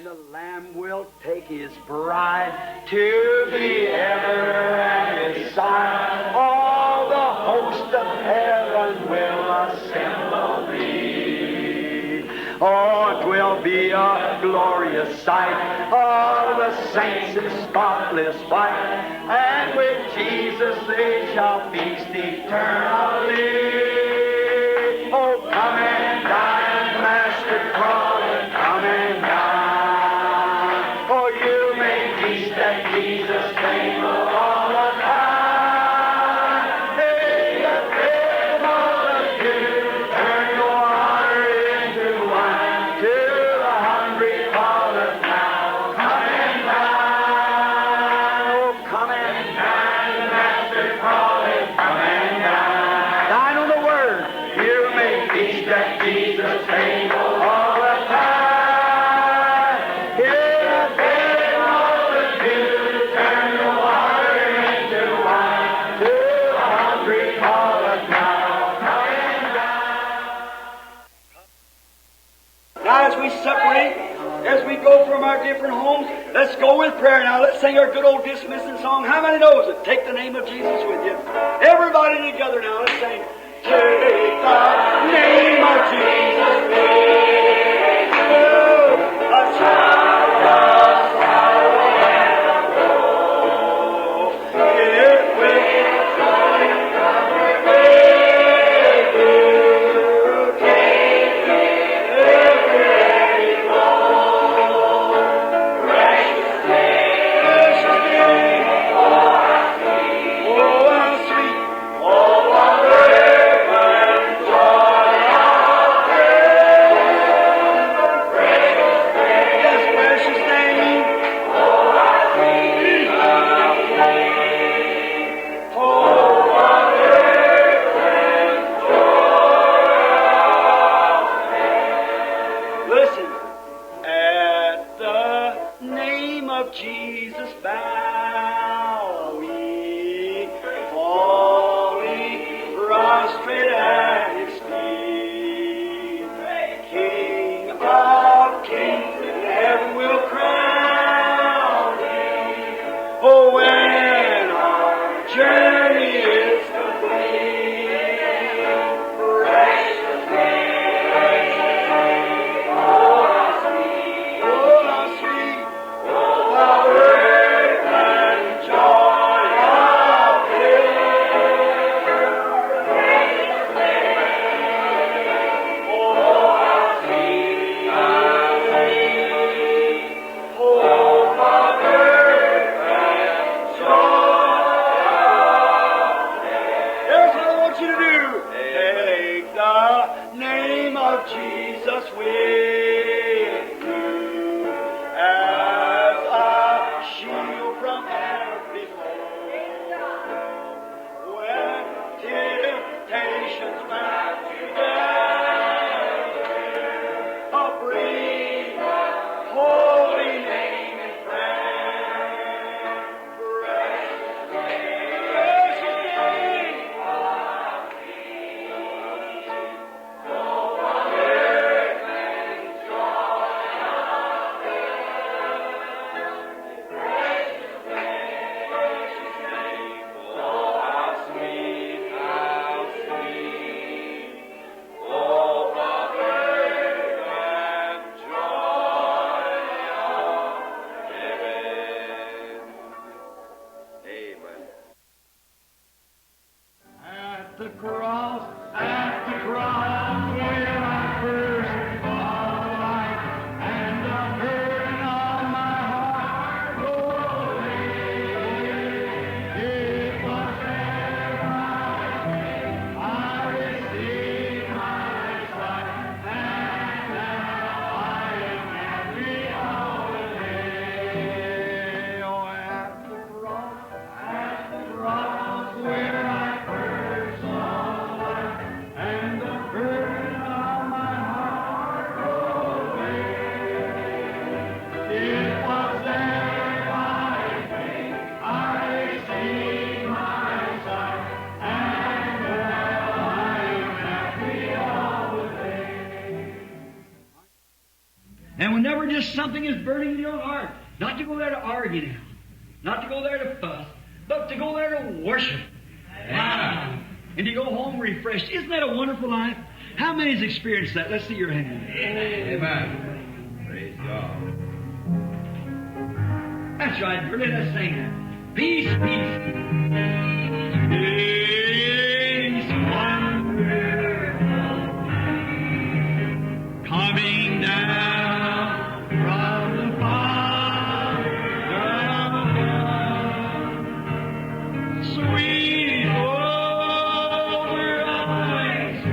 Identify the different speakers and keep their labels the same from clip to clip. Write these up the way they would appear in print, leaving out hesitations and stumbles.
Speaker 1: the Lamb will take his bride to be ever at his side. All the host of heaven will assemble thee. Oh, it will be a glorious sight. All the saints in spotless white, and with Jesus they shall feast eternally. Oh, come and dine, Master Crawford, come and dine. Oh, you may feast at Jesus' table all the time. Hey, the great multitude, turn your water into wine. To the hungry calleth now, come and dine. Oh, come and dine, Master Crawford, come and dine. Dine on the Word. You may feast at Jesus' table all the time. Hear the great multitude, turn the water into wine. To the hungry calleth now, come and dine.
Speaker 2: Now as we separate, as we go from our different homes, let's go with prayer now. Let's sing our good old dismissing song. How many knows it? Take the name of Jesus with you. Everybody together now. Let's sing. Take the name of Jesus with you. A child of sorrow and of woe. It will joy and comfort with you. Take every woe. Precious name. Precious name. Oh, how sweet. Oh, what fragrant joy of heaven. Precious name. Yes, precious name. Oh, how sweet how name. Oh, what fragrant joy of heaven. Listen. At the name of Jesus bow we, falling prostrate at his feet. King of kings in heaven will crown him. Oh, when our journey is complete, precious name, oh, how sweet, oh, how sweet, oh, how great and joy of heaven. Oh, how sweet, oh, how great and joy. Here's what I want you to do. Take the name of Jesus with you as a shield from every foe. When temptations round you gather, breathe the holy name in prayer. Precious name. Oh, what earth and joy And whenever just something is burning in your heart, not to go there to argue now, not to go there to fuss, but to go there to worship. Wow. And to go home refreshed. Isn't that a wonderful life? How many has experienced that? Let's see your hand.
Speaker 3: Amen. Praise God.
Speaker 2: That's right. Really, let's sing that. Peace, peace. Peace, wonderful. Coming down from the Father. Sweet over eyes.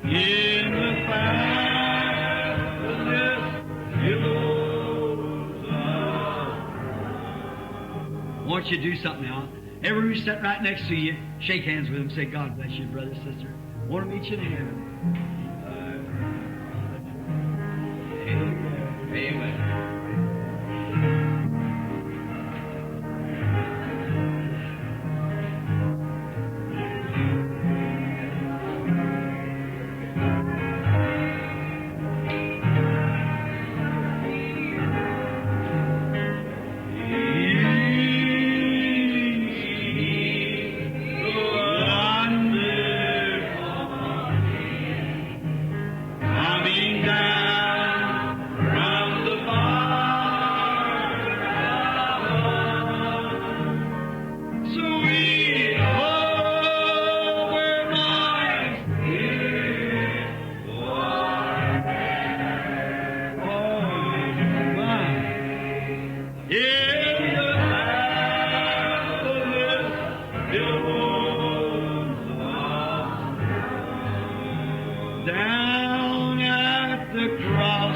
Speaker 2: In the fastness billows of. Won't you do something now? Everyone who's sitting right next to you, shake hands with them. Say, God bless you, brother, sister. Want to meet you in heaven.
Speaker 3: Amen.
Speaker 2: Coming down from the Father, sweet over my spirit forever. Oh, my. In the fabulous billows of down at the cross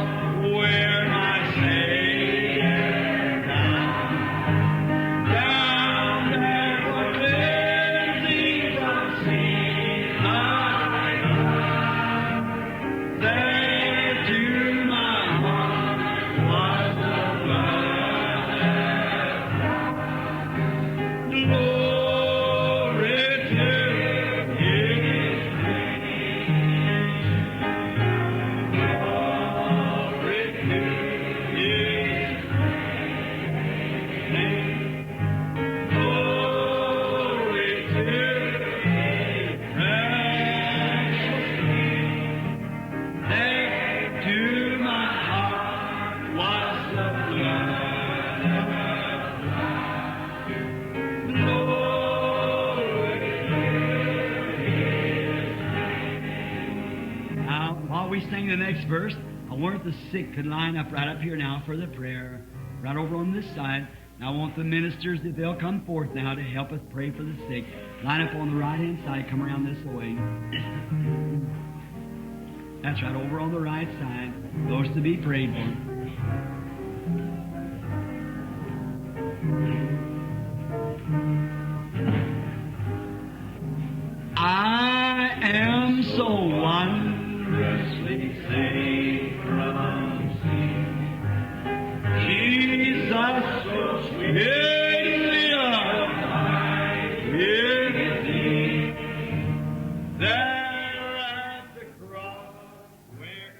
Speaker 2: where my Savior died. Down there where cleansing from sin I died. There to my heart was the blood that glory to His Now, while we sing the next verse, I wonder if the sick could line up right up here now for the prayer, right over on this side. Now, I want the ministers, if they'll come forth now to help us pray for the sick, line up on the right-hand side, come around this way. That's right, over on the right side, those to be prayed for. I am so wondrously saved from sin. Jesus, so sweetly alive with thee, there at the cross where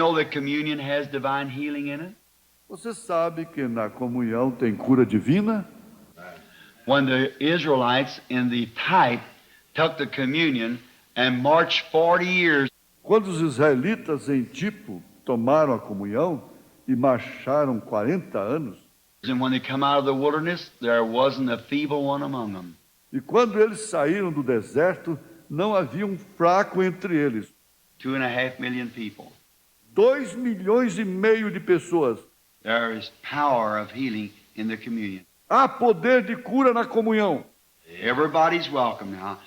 Speaker 1: know that communion has divine healing in it?
Speaker 4: Você sabe que na comunhão tem cura divina?
Speaker 1: When the Israelites in the type took the communion and marched 40 years,
Speaker 4: Quando os israelitas em tipo tomaram a comunhão e marcharam 40 anos,
Speaker 1: and when they come out of the wilderness, there wasn't a feeble one among them.
Speaker 4: e quando eles saíram do deserto, não havia um fraco entre eles.
Speaker 1: 2.5 million people.
Speaker 4: 2,5 milhões de pessoas.
Speaker 1: There is power of healing in the communion.
Speaker 4: Há poder de cura na comunhão.
Speaker 1: Everybody's welcome now.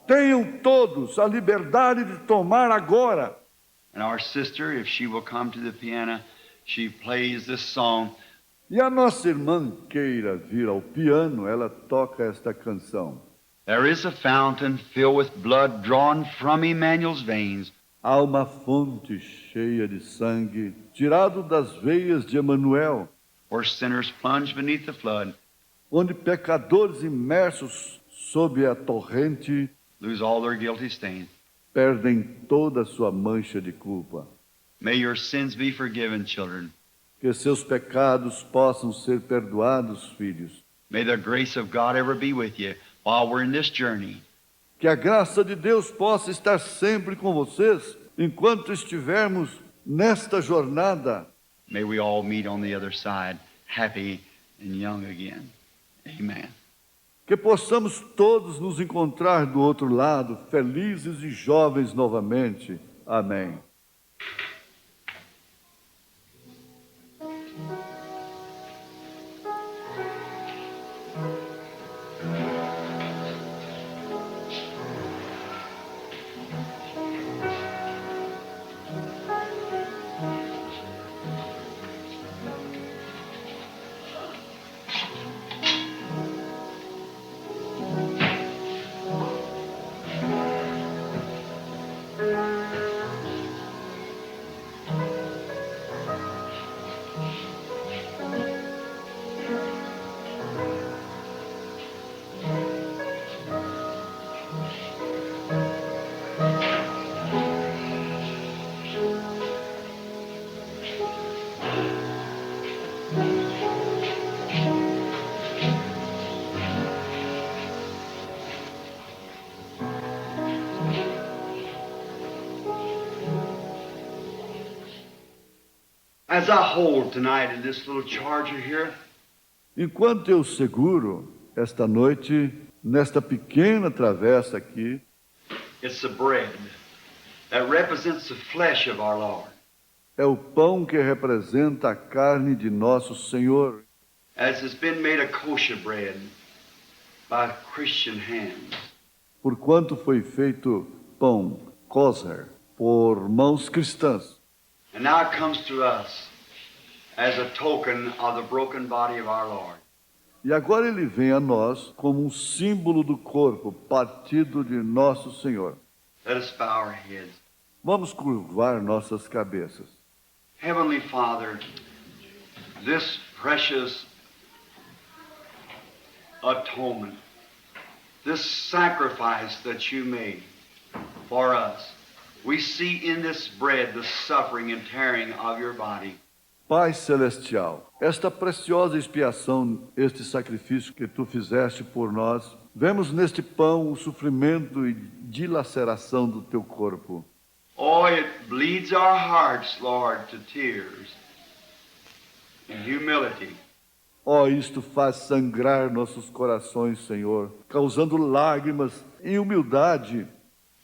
Speaker 4: Tenham todos a liberdade de tomar agora.
Speaker 1: And our sister, if she will come to the piano, she plays this song.
Speaker 4: E a nossa irmã queira vir ao piano, ela toca esta canção.
Speaker 1: There is a fountain filled with blood drawn from Emmanuel's veins.
Speaker 4: Há uma fonte cheia de sangue, tirado das veias de Emanuel,
Speaker 1: Where sinners plunge beneath the flood,
Speaker 4: onde pecadores imersos sob a torrente
Speaker 1: lose all their guilty stain.
Speaker 4: perdem toda a sua mancha de culpa.
Speaker 1: May your sins be forgiven, children.
Speaker 4: Que seus pecados possam ser perdoados, filhos.
Speaker 1: May the grace of God ever be with you while we're in this journey.
Speaker 4: Que a graça de Deus possa estar sempre com vocês enquanto estivermos nesta jornada.
Speaker 1: May we all meet on the other side, happy and young again. Amen.
Speaker 4: Que possamos todos nos encontrar do outro lado, felizes e jovens novamente. Amém.
Speaker 1: As I hold tonight in this little charger here,
Speaker 4: Enquanto eu seguro esta noite, nesta pequena travessa aqui,
Speaker 1: it's the bread that represents the flesh of our Lord.
Speaker 4: é o pão que representa a carne de nosso Senhor,
Speaker 1: As it's been made a kosher bread by Christian hands.
Speaker 4: porquanto foi feito pão kosher por mãos cristãs.
Speaker 1: And now it comes to us as a token of the broken body of our Lord.
Speaker 4: E agora ele vem a nós como um símbolo do corpo partido de nosso Senhor.
Speaker 1: Let us bow our heads.
Speaker 4: Vamos curvar nossas cabeças.
Speaker 1: Heavenly Father, this precious atonement, this sacrifice that you made for us, we see in this bread the suffering and tearing of your body.
Speaker 4: Pai Celestial, esta preciosa expiação, este sacrifício que tu fizeste por nós, vemos neste pão o sofrimento e dilaceração do teu corpo.
Speaker 1: Oh, it bleeds our hearts, Lord, to tears in humility.
Speaker 4: Oh, isto faz sangrar nossos corações, Senhor, causando lágrimas em humildade.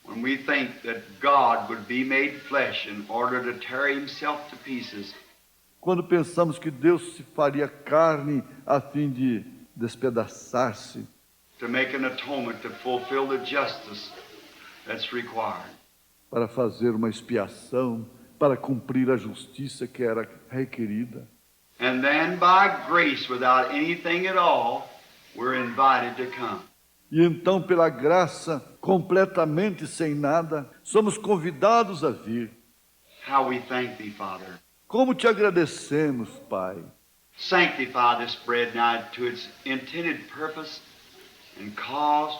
Speaker 1: When we think that God would be made flesh in order to tear himself to pieces,
Speaker 4: Quando pensamos que Deus se faria carne a fim de despedaçar-se,
Speaker 1: to make an atonement to fulfill the justice that's required.
Speaker 4: para fazer uma expiação, para cumprir a justiça que era requerida.
Speaker 1: And then by grace, without anything at all, we're invited to come.
Speaker 4: E então, pela graça, completamente sem nada, somos convidados a vir.
Speaker 1: How we thank thee, Father.
Speaker 4: Como te agradecemos, Pai.
Speaker 1: Sanctify this bread now to its intended purpose and cause.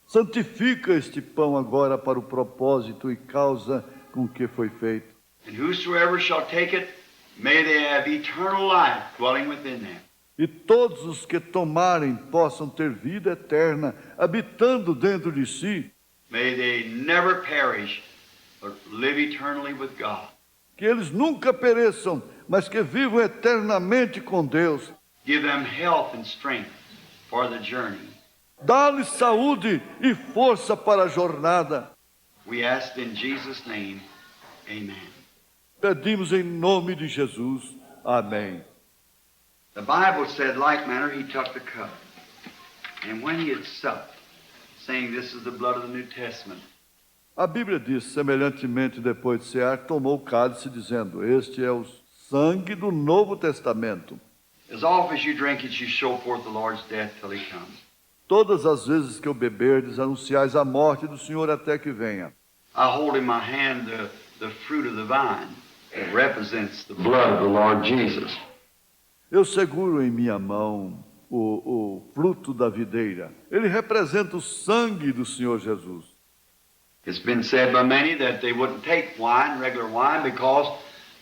Speaker 4: Santifica este pão agora para o propósito e causa com que foi feito.
Speaker 1: And whosoever shall take it, may they have eternal life dwelling within them.
Speaker 4: E todos os que tomarem possam ter vida eterna, habitando dentro de si.
Speaker 1: May they never perish, but live eternally with God.
Speaker 4: Que eles nunca pereçam, mas que vivam eternamente com Deus.
Speaker 1: Give them health and strength for the journey.
Speaker 4: Dá-lhes saúde e força para a jornada.
Speaker 1: We ask in Jesus' name, amen.
Speaker 4: Pedimos em nome de Jesus. Amém.
Speaker 1: The Bible said, like manner, he took the cup. And when he had supped, saying, this is the blood of the New Testament.
Speaker 4: A Bíblia diz, semelhantemente, depois de cear, tomou o cálice, dizendo, este é o sangue do Novo Testamento.
Speaker 1: As often as you drink it, you show forth the Lord's death till he comes.
Speaker 4: Todas as vezes que o beberdes, anunciais a morte do Senhor até que venha.
Speaker 1: I hold in my hand the fruit of the vine. It represents the blood of the Lord Jesus.
Speaker 4: Eu seguro em minha mão o fruto da videira. Ele representa o sangue do Senhor Jesus.
Speaker 1: It's been said by many that they wouldn't take wine, regular wine, because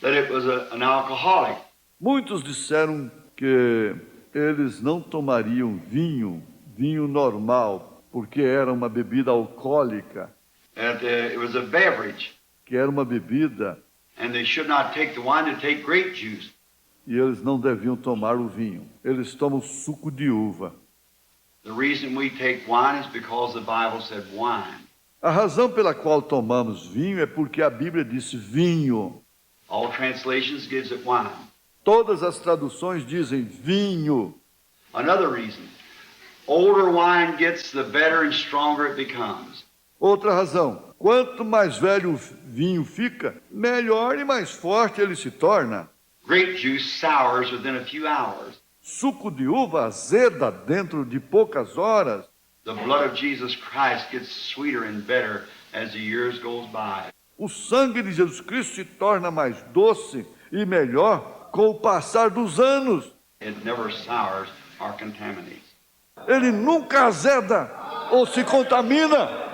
Speaker 1: that it was an alcoholic.
Speaker 4: Muitos disseram que eles não tomariam vinho normal, porque era uma bebida alcoólica,
Speaker 1: That it was a beverage,
Speaker 4: que era uma bebida,
Speaker 1: and they should not take the wine to take grape juice.
Speaker 4: e eles não deviam tomar o vinho. Eles tomam suco de uva.
Speaker 1: The reason we take wine is because the Bible said wine.
Speaker 4: A razão pela qual tomamos vinho é porque a Bíblia disse vinho.
Speaker 1: All translations gives it wine.
Speaker 4: Todas as traduções dizem vinho.
Speaker 1: Another reason, older wine gets, the better and stronger it becomes.
Speaker 4: Outra razão, quanto mais velho o vinho fica, melhor e mais forte ele se torna.
Speaker 1: Grape juice sours within a few hours.
Speaker 4: Suco de uva azeda dentro de poucas horas.
Speaker 1: The blood of Jesus Christ gets sweeter and better as the years goes by.
Speaker 4: O sangue de Jesus Cristo se torna mais doce e melhor com o passar dos anos.
Speaker 1: It never sours or contaminates.
Speaker 4: Ele nunca azeda ou se contamina.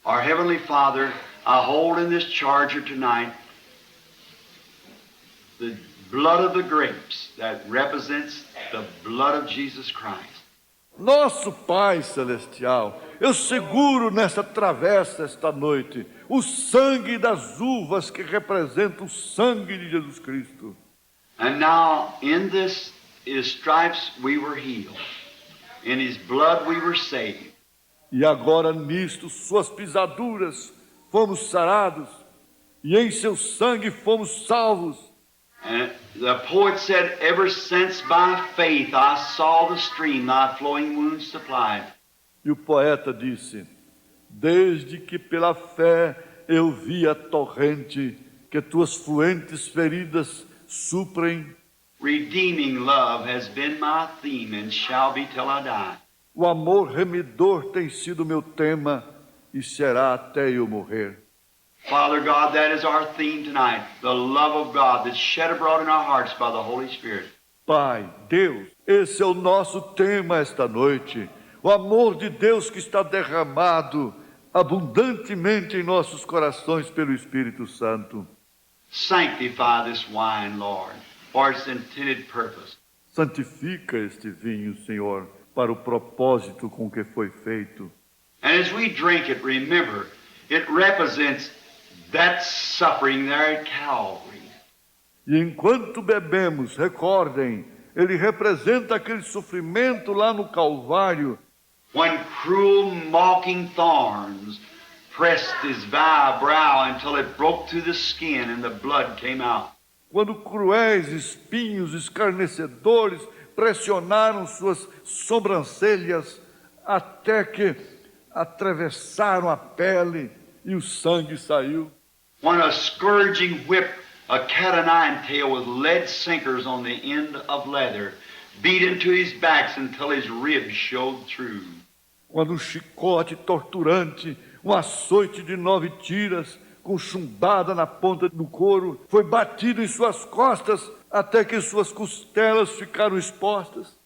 Speaker 1: Our Heavenly Father, I hold in this charger tonight the blood of the grapes that represents the blood of Jesus Christ.
Speaker 4: Nosso Pai Celestial, eu seguro nessa travessa esta noite o sangue das uvas que representa o sangue de Jesus Cristo.
Speaker 1: And now in this His stripes we were healed. In His blood we were saved.
Speaker 4: E agora nisto, suas pisaduras, fomos sarados, e em seu sangue fomos salvos.
Speaker 1: And the poet said, ever since by faith I saw the stream thy flowing wounds supplied.
Speaker 4: E o poeta disse, desde que pela fé eu vi a torrente que tuas fluentes feridas suprem.
Speaker 1: Redeeming love has been my theme and shall be till I die.
Speaker 4: O amor remidor tem sido meu tema e será até eu morrer.
Speaker 1: Father God, that is our theme tonight, the love of God that's shed abroad in our hearts by the Holy Spirit.
Speaker 4: Pai, Deus, esse é o nosso tema esta noite. O amor de Deus que está derramado abundantemente em nossos corações pelo Espírito Santo.
Speaker 1: Sanctify this wine, Lord, for its intended purpose.
Speaker 4: Santifica este vinho, Senhor, para o propósito com que foi feito.
Speaker 1: And as we drink it, remember, it represents that suffering there at Calvary.
Speaker 4: E enquanto bebemos, recordem, ele representa aquele sofrimento lá no Calvário,
Speaker 1: When cruel, mocking thorns pressed his vile brow until it broke through the skin and the blood came out.
Speaker 4: quando cruéis espinhos escarnecedores pressionaram suas sobrancelhas até que atravessaram a pele e o sangue saiu.
Speaker 1: When a scourging whip, a cat o' nine tail with lead sinkers on the end of leather, beat into his backs until his ribs showed through.
Speaker 4: Quando um chicote torturante, um açoite de 9 tiras, com chumbada na ponta do couro, foi batido em suas costas até que suas costelas ficaram expostas.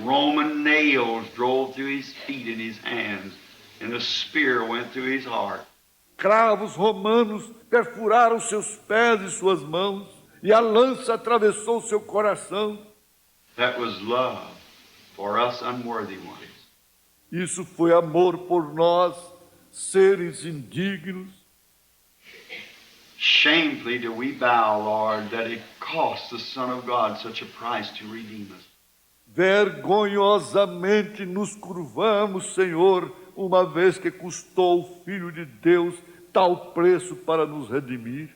Speaker 1: Roman nails drove through his feet and his hands, and a spear went through his heart.
Speaker 4: cravos romanos perfuraram seus pés e suas mãos, e a lança atravessou seu coração.
Speaker 1: That was love for us unworthy ones.
Speaker 4: Isso foi amor por nós, seres indignos.
Speaker 1: Shamefully do we bow, Lord, that it cost the Son of God such a price to redeem us.
Speaker 4: Vergonhosamente nos curvamos, Senhor, uma vez que custou o Filho de Deus tal preço para nos redimir.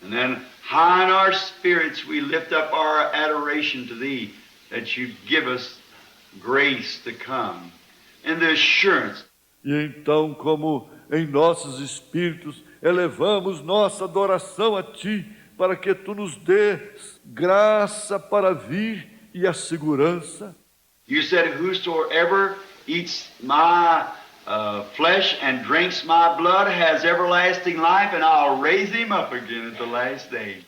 Speaker 1: And then high in our spirits we lift up our adoration to Thee, that You give us grace to come, and the assurance.
Speaker 4: E então, como em nossos espíritos, elevamos nossa adoração a Ti, para que Tu nos dês graça para vir e a segurança.
Speaker 1: You said, whosoever eats my flesh and drinks my blood has everlasting life, and I'll raise him up again at the last day.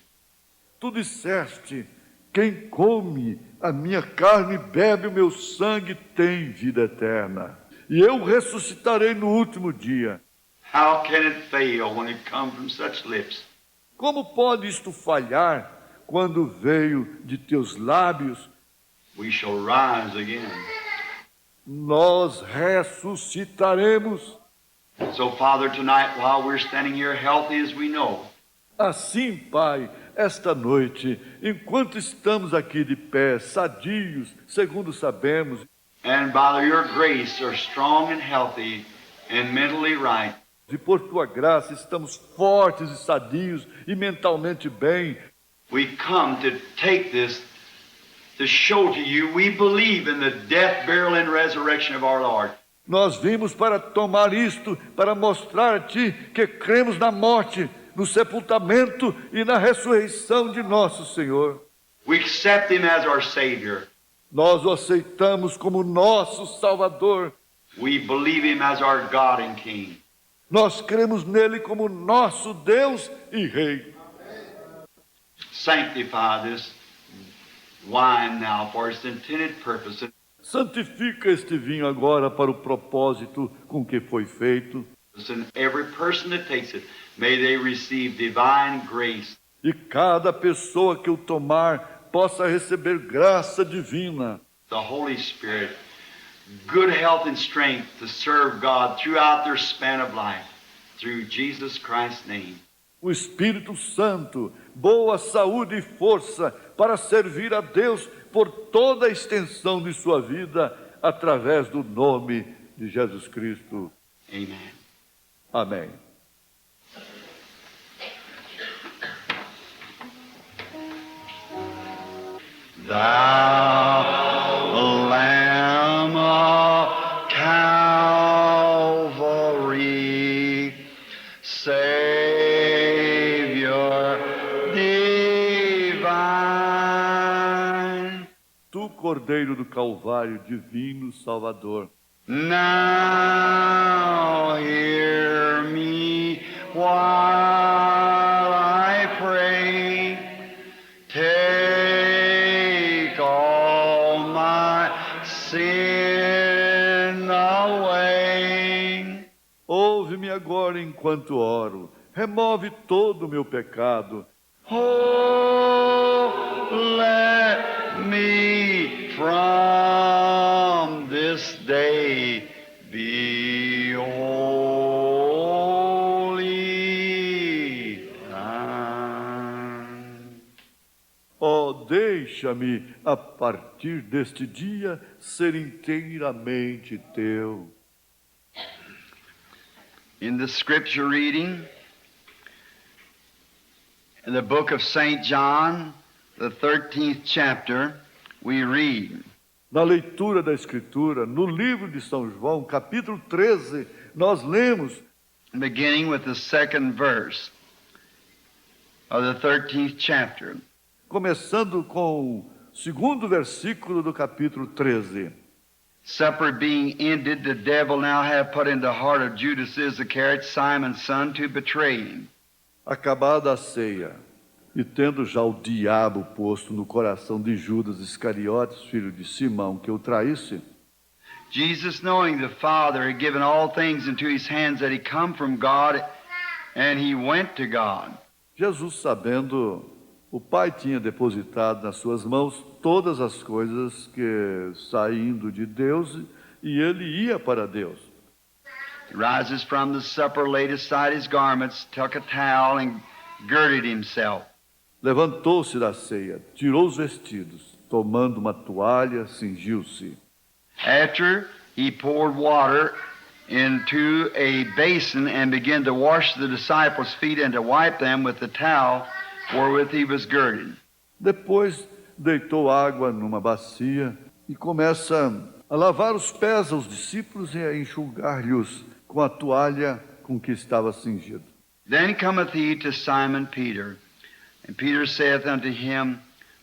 Speaker 4: Tu disseste, quem come a minha carne e bebe o meu sangue tem vida eterna, e eu ressuscitarei no último dia.
Speaker 1: How can it fail when it comes from such lips?
Speaker 4: Como pode isto falhar quando veio de teus lábios?
Speaker 1: We shall rise again.
Speaker 4: Nós ressuscitaremos.
Speaker 1: So, Father, tonight, while we're standing here healthy as we know,
Speaker 4: Assim, Pai, esta noite, enquanto estamos aqui de pé, sadios, segundo sabemos,
Speaker 1: and by Your grace are strong and healthy and mentally right,
Speaker 4: e por Tua graça estamos fortes e sadios e mentalmente bem,
Speaker 1: we come to take this to show to You we believe in the death, burial, and resurrection of our Lord.
Speaker 4: nós vimos para tomar isto, para mostrar a Ti que cremos na morte, no sepultamento e na ressurreição de nosso Senhor.
Speaker 1: We accept Him as our Savior.
Speaker 4: Nós o aceitamos como nosso Salvador.
Speaker 1: We believe Him as our God and King.
Speaker 4: Nós cremos nele como nosso Deus e Rei.
Speaker 1: Sanctify this wine now for its intended purpose.
Speaker 4: Santifica este vinho agora para o propósito com que foi feito.
Speaker 1: And every person that takes it, may they receive divine grace.
Speaker 4: E cada pessoa que o tomar possa receber graça divina.
Speaker 1: The Holy Spirit, good health and strength to serve God throughout their span of life. Through Jesus Christ's name.
Speaker 4: O Espírito Santo, boa saúde e força para servir a Deus por toda a extensão de sua vida, através do nome de Jesus Cristo.
Speaker 1: Amen.
Speaker 4: Amém.
Speaker 1: Thou Lamb of Calvary, Savior divine.
Speaker 4: Tu, Cordeiro do Calvário, divino Salvador.
Speaker 1: Now hear me while I pray. Take all my sin away.
Speaker 4: Ouve-me agora enquanto oro. Remove todo o meu pecado.
Speaker 1: Oh, let me from this day be wholly thine.
Speaker 4: Oh, deixa-me, a partir deste dia, ser inteiramente teu.
Speaker 1: In the scripture reading, in the book of St. John, the 13th chapter, we read,
Speaker 4: Na leitura da Escritura, no livro de São João, capítulo 13, nós lemos,
Speaker 1: beginning with the second verse of the 13th chapter.
Speaker 4: começando com o segundo versículo do capítulo 13.
Speaker 1: Supper being ended, the devil now had put into the heart of Judas Iscariot, Simon's son, to betray him.
Speaker 4: Acabada a ceia, e tendo já o diabo posto no coração de Judas Iscariotes, filho de Simão, que o traísse,
Speaker 1: Jesus, knowing the Father had given all things into his hands, that he come from God and he went to God.
Speaker 4: Jesus, sabendo, o Pai tinha depositado nas suas mãos todas as coisas que saindo de Deus, e ele ia para Deus.
Speaker 1: He rises from the supper, laid aside his garments, took a towel, and girded himself.
Speaker 4: Levantou-se da ceia, tirou os vestidos, tomando uma toalha, cingiu-se.
Speaker 1: After he poured water into a basin and began to wash the disciples' feet and to wipe them with the towel wherewith he was girded.
Speaker 4: Depois deitou água numa bacia e começa a lavar os pés aos discípulos e a enxugar-lhes com a toalha com que estava cingido.
Speaker 1: Then cometh he to Simon Peter, and Peter saith unto him,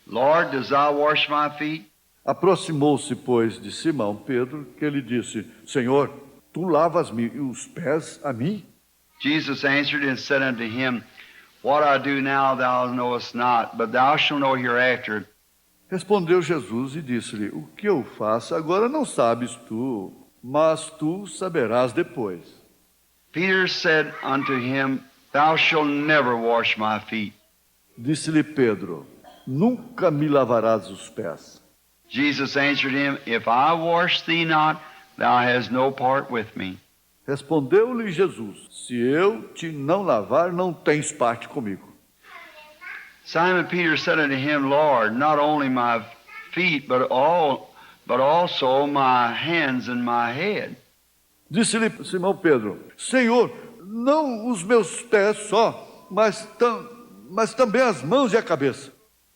Speaker 1: Lord, dost thou wash my feet?
Speaker 4: Aproximou-se, pois, de Simão Pedro, que lhe disse: Senhor, tu lavas-me os pés a mim?
Speaker 1: Jesus answered and said unto him, What I do now thou knowest not, but thou shalt know hereafter.
Speaker 4: Respondeu Jesus e disse-lhe: O que eu faço agora não sabes tu, mas tu saberás depois.
Speaker 1: Peter said unto him, Thou shalt never wash my feet.
Speaker 4: Disse-lhe Pedro: Nunca me lavarás os pés.
Speaker 1: Jesus answered him, If I wash thee not, thou hast no part with me.
Speaker 4: Respondeu-lhe Jesus: Se eu te não lavar, não tens parte comigo.
Speaker 1: Simon Peter said unto him, Lord, not only my feet, but also my hands and my head.
Speaker 4: Disse-lhe Simão Pedro: Senhor, não os meus pés só, mas também as mãos e a cabeça.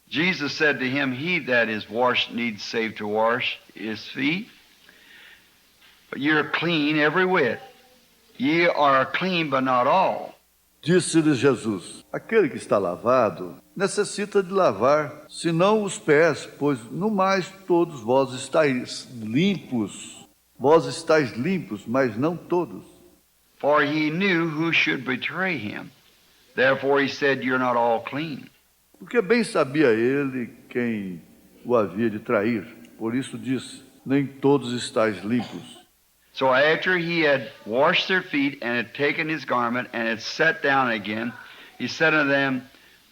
Speaker 1: Jesus said to him, He that is washed needs save to wash his feet. But you're clean every whit. Ye are clean, but not all.
Speaker 4: Disse-lhe Jesus: Aquele que está lavado necessita de lavar, senão os pés, pois no mais todos vós estáis limpos. Vós estáis limpos, mas não todos.
Speaker 1: For he knew who should betray him. Therefore he said, You're not all clean.
Speaker 4: Porque bem sabia ele quem o havia de trair. Por isso disse: Nem todos estáis limpos.
Speaker 1: So after he had washed their feet and had taken his garment and had sat down again, he said unto them,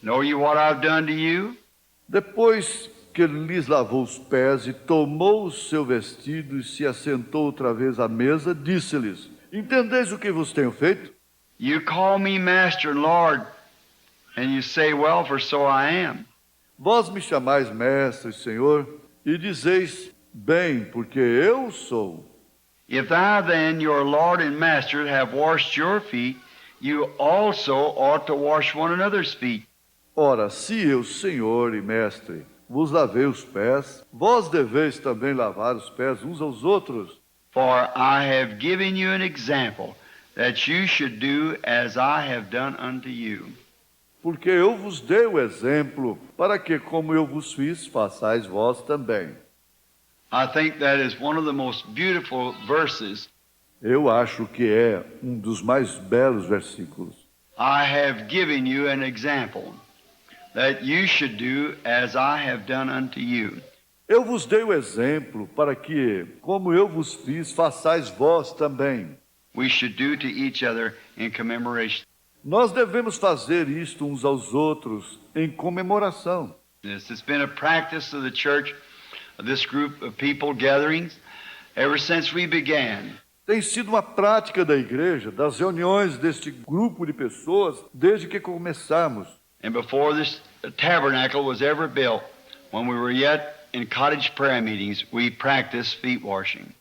Speaker 1: Know you what I've done to you?
Speaker 4: Depois que ele lhes lavou os pés e tomou o seu vestido e se assentou outra vez à mesa, disse-lhes: Entendeis o que vos tenho feito?
Speaker 1: You call me Master and Lord, and you say, Well, for so I am.
Speaker 4: Vós me chamais mestre, Senhor, e dizeis: Bem, porque eu sou.
Speaker 1: If thou then, your Lord and Master, have washed your feet, you also ought to wash one another's feet.
Speaker 4: Ora, se eu, Senhor e mestre, vos lavei os pés, vós deveis também lavar os pés uns aos outros.
Speaker 1: For I have given you an example, that you should do as I have done unto you.
Speaker 4: Porque eu vos dei o exemplo, para que, como eu vos fiz, façais vós também.
Speaker 1: I think that is one of the most beautiful verses.
Speaker 4: Eu acho que é dos mais belos versículos.
Speaker 1: I have given you an example, that you should do as I have done unto you.
Speaker 4: Eu vos dei o exemplo, para que, como eu vos fiz, façais vós também.
Speaker 1: We should do to each other in commemoration.
Speaker 4: Nós devemos fazer isto uns aos outros em comemoração.
Speaker 1: This has been a practice of the church, of this group of people gatherings, ever since we began.
Speaker 4: Tem sido uma prática da igreja, das reuniões deste grupo de pessoas, desde que começamos.
Speaker 1: And before this tabernacle was ever built, when we were yet in cottage prayer meetings, we practiced feet washing.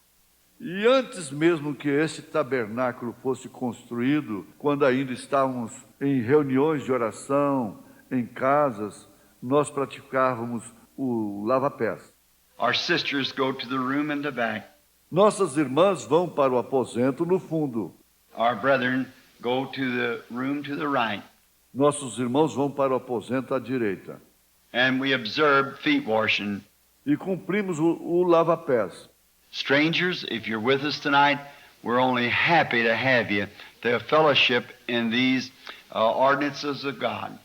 Speaker 4: E antes mesmo que esse tabernáculo fosse construído, quando ainda estávamos em reuniões de oração, em casas, nós praticávamos o lava-pés.
Speaker 1: Our sisters go to the room in the back.
Speaker 4: Nossas irmãs vão para o aposento no fundo.
Speaker 1: Our brethren go to the room to the right.
Speaker 4: Nossos irmãos vão para o aposento à direita.
Speaker 1: And we observe feet washing.
Speaker 4: E cumprimos o lava-pés.
Speaker 1: Strangers, if you're with us tonight, we're only happy to have you to fellowship in these ordinances of God.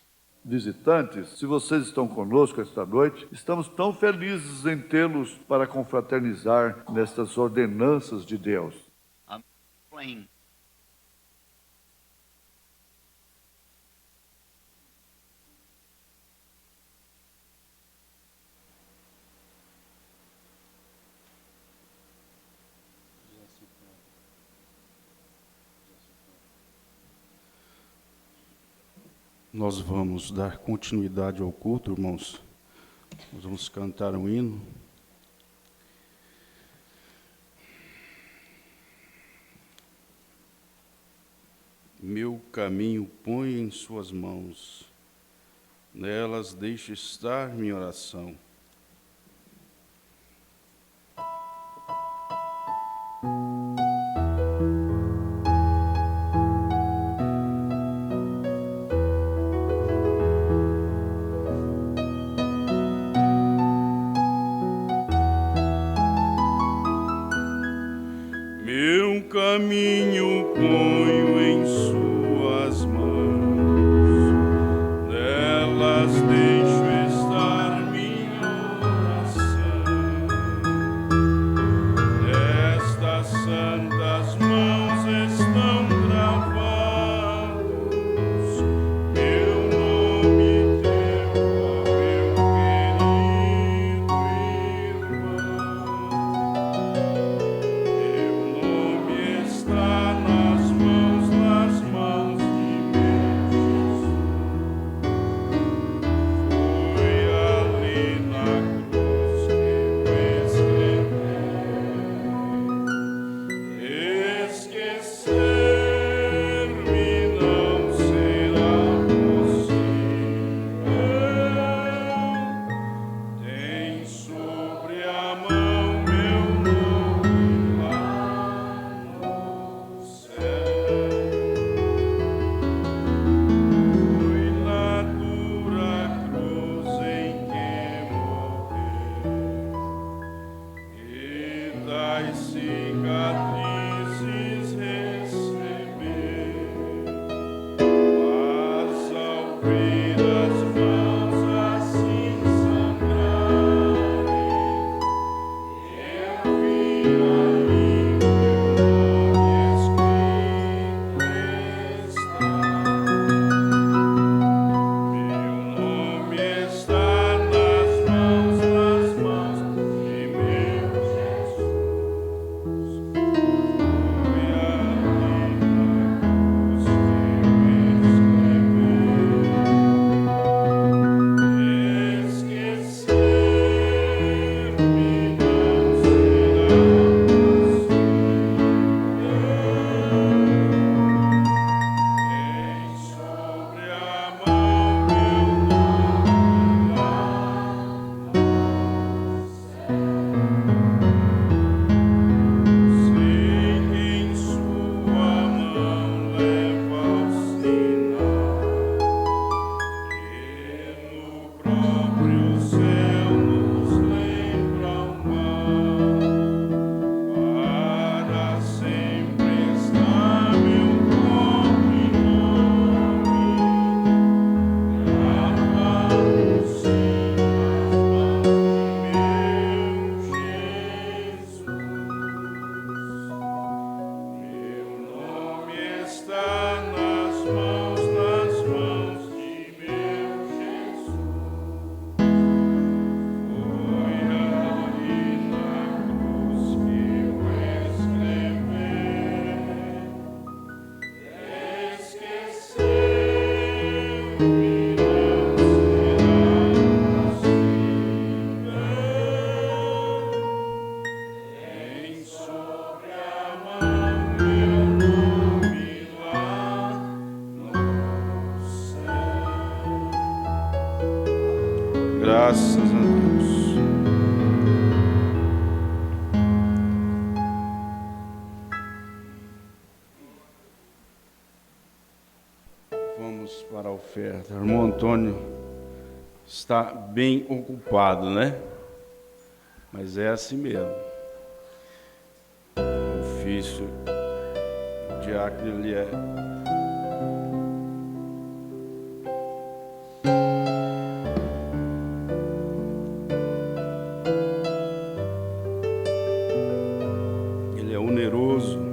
Speaker 4: Visitantes, se vocês estão conosco esta noite, estamos tão felizes em tê-los para confraternizar nestas ordenanças de Deus.
Speaker 1: Plain.
Speaker 5: Nós vamos dar continuidade ao culto, irmãos. Nós vamos cantar um hino. Meu caminho ponho em suas mãos, nelas deixo estar minha oração. Meu caminho ponho em suas mãos, nelas deixo estar minha oração. Nestas santas mãos estão gravados meu nome teu, ó meu querido irmão. Meu nome está nas mãos de meu Jesus. Foi ali na cruz que eu esquecer-me não será possível. Tem sobre a mão meu nome lá no céu. Foi na dura cruz em que morreu, e das cicatrizes recebeu. Mas ao ver as mãos assim sangrarem, eu vi ali meu nome escrito está. Meu nome está nas mãos de meu Jesus. Foi ali na cruz que esquecer-me não será possível. Tem sobre a mão meu nome lá no céu. Sei que em sua mão leva o sinal, que no próprio céu nos lembra o mal. Para sempre está meu corpo e nome gravado sim nas mãos de meu Jesus. Meu nome está nas mãos de meu Jesus. Foi ali na cruz que eu escrevi. Esquecer-me não será possível. Tem sobre a mão meu nome lá no céu. Graças a Deus. Vamos para a oferta. O irmão Antônio está bem ocupado, né? Mas é assim mesmo. O ofício, o diácono, ele é oneroso.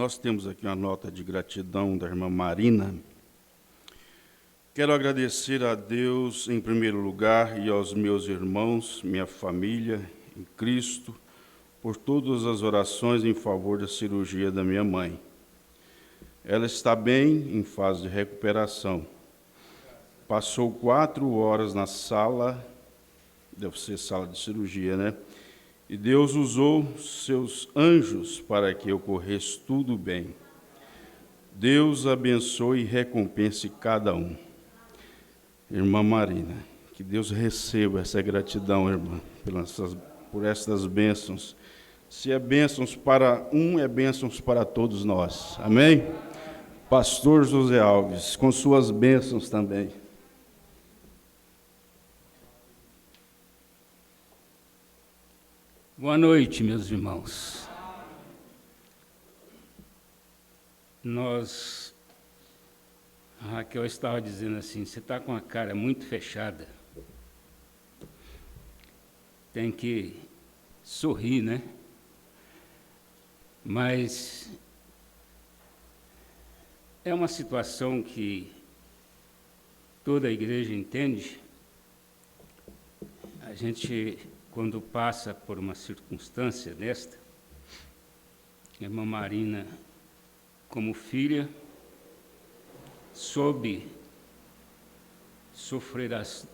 Speaker 5: Nós temos aqui uma nota de gratidão da irmã Marina. Quero agradecer a Deus em primeiro lugar e aos meus irmãos, minha família em Cristo, por todas as orações em favor da cirurgia da minha mãe. Ela está bem, em fase de recuperação. Passou 4 horas na sala, deve ser sala de cirurgia, né? E Deus usou seus anjos para que ocorresse tudo bem. Deus abençoe e recompense cada um. Irmã Marina, que Deus receba essa gratidão, irmã, por essas bênçãos. Se é bênçãos para um, é bênçãos para todos nós. Amém? Pastor José Alves, com suas bênçãos também.
Speaker 6: Boa noite, meus irmãos. A Raquel estava dizendo assim, você está com a cara muito fechada. Tem que sorrir, né? Mas é uma situação que toda a igreja entende. A gente, quando passa por uma circunstância desta, a irmã Marina, como filha, soube sofrer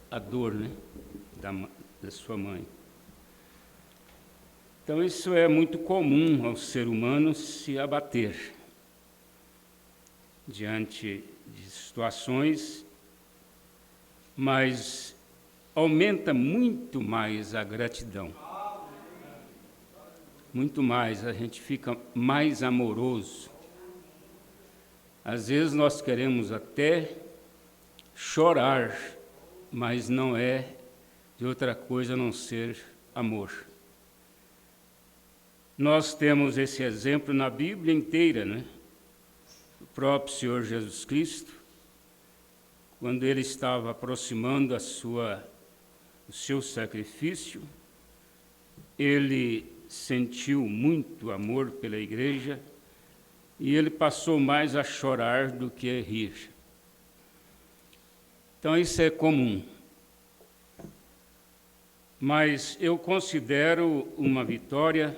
Speaker 6: a dor, né, da sua mãe. Então, isso é muito comum ao ser humano se abater diante de situações, mas aumenta muito mais a gratidão. Muito mais, a gente fica mais amoroso. Às vezes nós queremos até chorar, mas não é de outra coisa a não ser amor. Nós temos esse exemplo na Bíblia inteira, né? O próprio Senhor Jesus Cristo, quando ele estava aproximando o seu sacrifício, ele sentiu muito amor pela igreja e ele passou mais a chorar do que a rir. Então, isso é comum. Mas eu considero uma vitória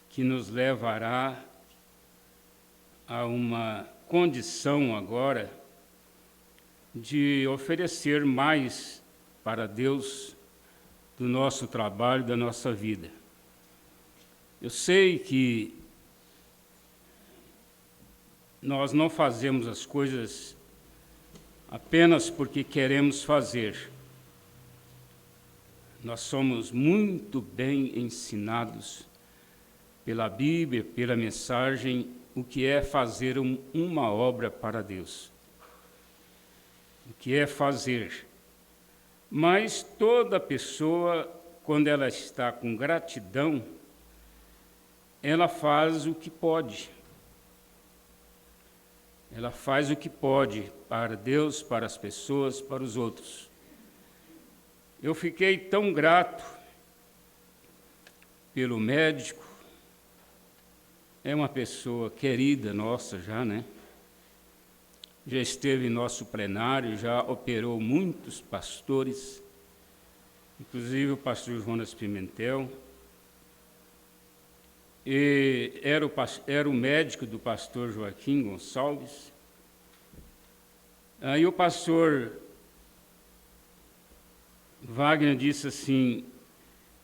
Speaker 6: que nos levará a uma condição agora de oferecer mais para Deus do nosso trabalho, da nossa vida. Eu sei que nós não fazemos as coisas apenas porque queremos fazer. Nós somos muito bem ensinados pela Bíblia, pela mensagem, o que é fazer uma obra para Deus. O que é fazer. Mas toda pessoa, quando ela está com gratidão, ela faz o que pode. Ela faz o que pode para Deus, para as pessoas, para os outros. Eu fiquei tão grato pelo médico. É uma pessoa querida nossa já, né? Já esteve em nosso plenário, já operou muitos pastores, inclusive o pastor Jonas Pimentel. E era o médico do pastor Joaquim Gonçalves. Aí o pastor Wagner disse assim,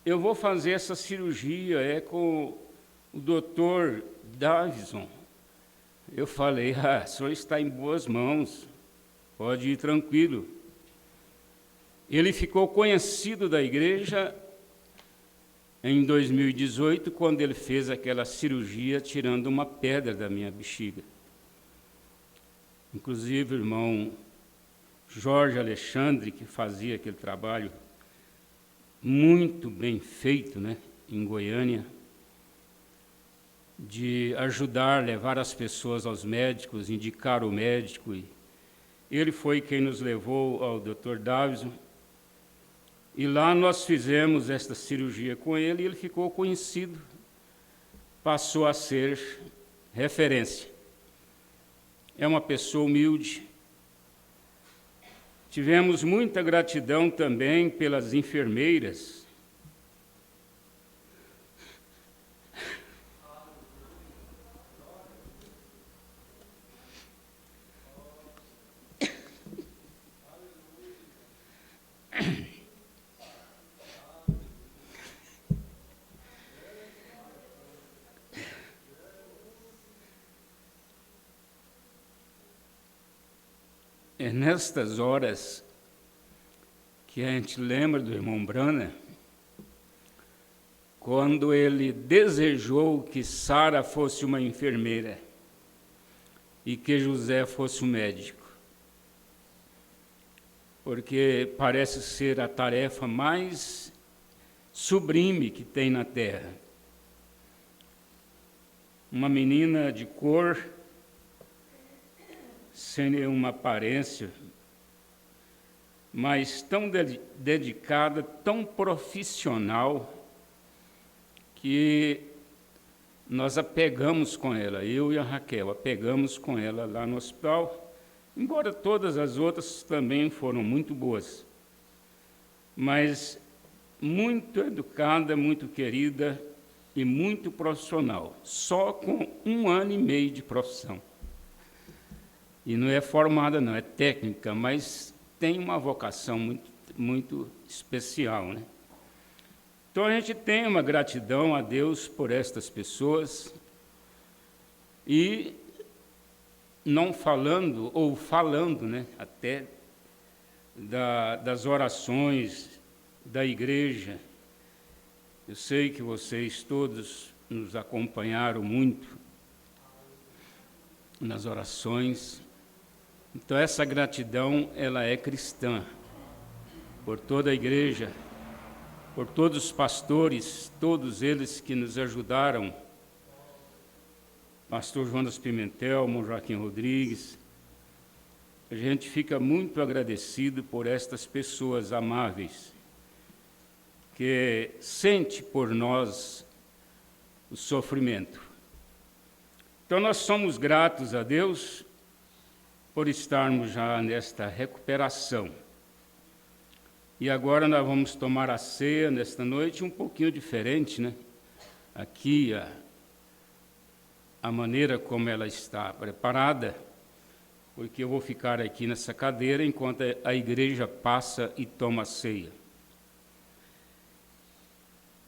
Speaker 6: eu vou fazer essa cirurgia, com o doutor Davison. Eu falei, o senhor está em boas mãos, pode ir tranquilo. Ele ficou conhecido da igreja em 2018, quando ele fez aquela cirurgia tirando uma pedra da minha bexiga. Inclusive, o irmão Jorge Alexandre, que fazia aquele trabalho muito bem feito, né, em Goiânia, de ajudar, levar as pessoas aos médicos, indicar o médico. E ele foi quem nos levou ao Dr. Davison. E lá nós fizemos esta cirurgia com ele e ele ficou conhecido passou a ser referência. É uma pessoa humilde. Tivemos muita gratidão também pelas enfermeiras. É nestas horas que a gente lembra do irmão Brana, quando ele desejou que Sara fosse uma enfermeira e que José fosse um médico, porque parece ser a tarefa mais sublime que tem na terra. Uma menina de cor, sem nenhuma aparência, mas tão dedicada, tão profissional, que nós apegamos com ela, eu e a Raquel, apegamos com ela lá no hospital, embora todas as outras também foram muito boas, mas muito educada, muito querida e muito profissional, só com 1 ano e meio de profissão. E não é formada, não, é técnica, mas tem uma vocação muito, muito especial, né? Então a gente tem uma gratidão a Deus por estas pessoas, e não falando, ou falando, né, até das orações da igreja. Eu sei que vocês todos nos acompanharam muito nas orações. Então, essa gratidão, ela é cristã, por toda a igreja, por todos os pastores, todos eles que nos ajudaram, pastor Jonas Pimentel, irmão Joaquim Rodrigues. A gente fica muito agradecido por estas pessoas amáveis, que sente por nós o sofrimento. Então, nós somos gratos a Deus por estarmos já nesta recuperação. E agora nós vamos tomar a ceia nesta noite um pouquinho diferente, né? Aqui a maneira como ela está preparada, porque eu vou ficar aqui nessa cadeira enquanto a igreja passa e toma a ceia.